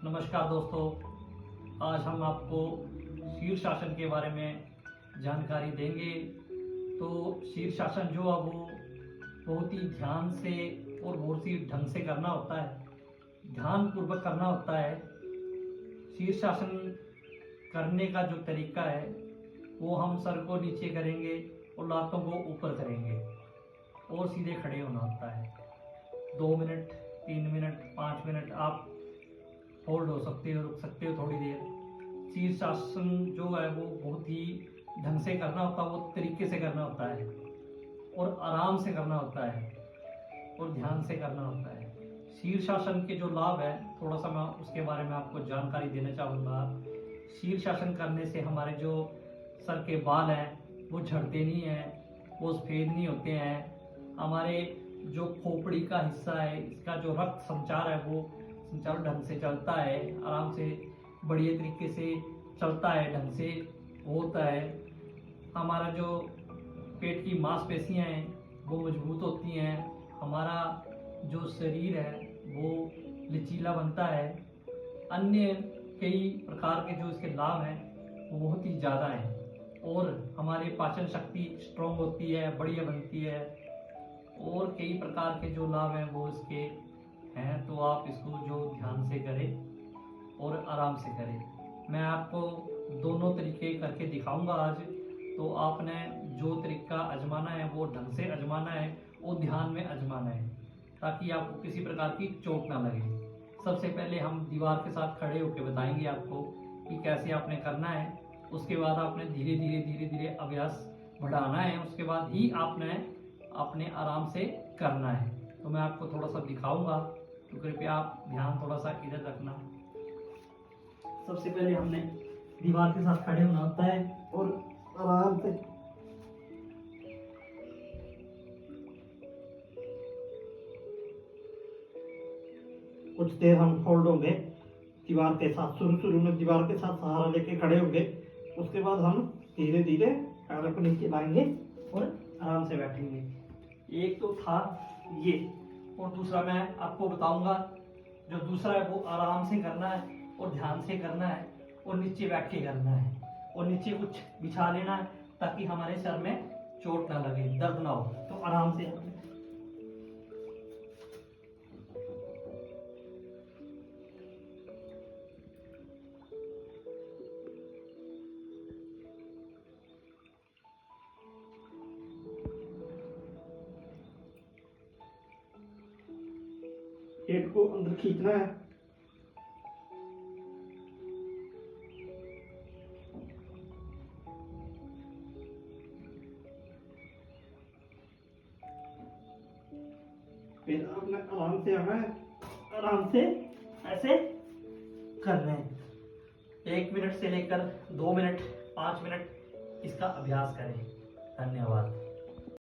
नमस्कार दोस्तों, आज हम आपको शीर्षासन के बारे में जानकारी देंगे। तो शीर्षासन जो है वो बहुत ही ध्यान से और बहुत ही ढंग से करना होता है, ध्यान पूर्वक करना होता है। शीर्षासन करने का जो तरीका है वो हम सर को नीचे करेंगे और लातों को ऊपर करेंगे और सीधे खड़े होना होता है। 2 मिनट, 3 मिनट, 5 मिनट आप होल्ड हो सकते हो, रुक सकते हो थोड़ी देर। शीर्षासन जो है वो बहुत ही ढंग से करना होता है, वो तरीके से करना होता है और आराम से करना होता है और ध्यान से करना होता है। शीर्षासन के जो लाभ है थोड़ा सा मैं उसके बारे में आपको जानकारी देना चाहूँगा। शीर्षासन करने से हमारे जो सर के बाल हैं वो झड़ते नहीं हैं, वो सफ़ेद नहीं होते हैं। हमारे जो खोपड़ी का हिस्सा है इसका जो रक्त संचार है वो संचार ढंग से चलता है, आराम से बढ़िया तरीके से चलता है, ढंग से होता है। हमारा जो पेट की मांसपेशियां हैं वो मजबूत होती हैं, हमारा जो शरीर है वो लचीला बनता है। अन्य कई प्रकार के जो इसके लाभ हैं वो बहुत ही ज़्यादा हैं और हमारी पाचन शक्ति स्ट्रॉन्ग होती है, बढ़िया बनती है और कई प्रकार के जो लाभ हैं वो इसके हैं। तो आप इसको जो ध्यान से करें और आराम से करें। मैं आपको दोनों तरीके करके दिखाऊंगा आज। तो आपने जो तरीका आजमाना है वो ढंग से आजमाना है और ध्यान में आजमाना है ताकि आपको किसी प्रकार की चोट ना लगे। सबसे पहले हम दीवार के साथ खड़े होकर बताएंगे आपको कि कैसे आपने करना है। उसके बाद आपने धीरे धीरे अभ्यास बढ़ाना है, उसके बाद ही आपने अपने आराम से करना है। तो मैं आपको थोड़ा सा दिखाऊंगा, तो कृपया आप ध्यान थोड़ा सा इधर रखना। सबसे पहले हमने दीवार के साथ खड़े होना होता है और आराम से कुछ देर हम होल्ड होंगे दीवार के साथ। शुरू में दीवार के साथ सहारा लेके खड़े होंगे, उसके बाद हम धीरे धीरे पैर को नीचे लाएंगे और आराम से बैठेंगे। एक तो था ये, और दूसरा मैं आपको बताऊंगा। जो दूसरा है वो आराम से करना है और ध्यान से करना है और नीचे बैठ के करना है और नीचे कुछ बिछा लेना है ताकि हमारे सर में चोट ना लगे, दर्द ना हो। तो आराम से पेट को अंदर खींचना है। फिर आपने आराम से आना है, आराम से ऐसे करना है। 1 मिनट से लेकर 2 मिनट, 5 मिनट इसका अभ्यास करें। धन्यवाद।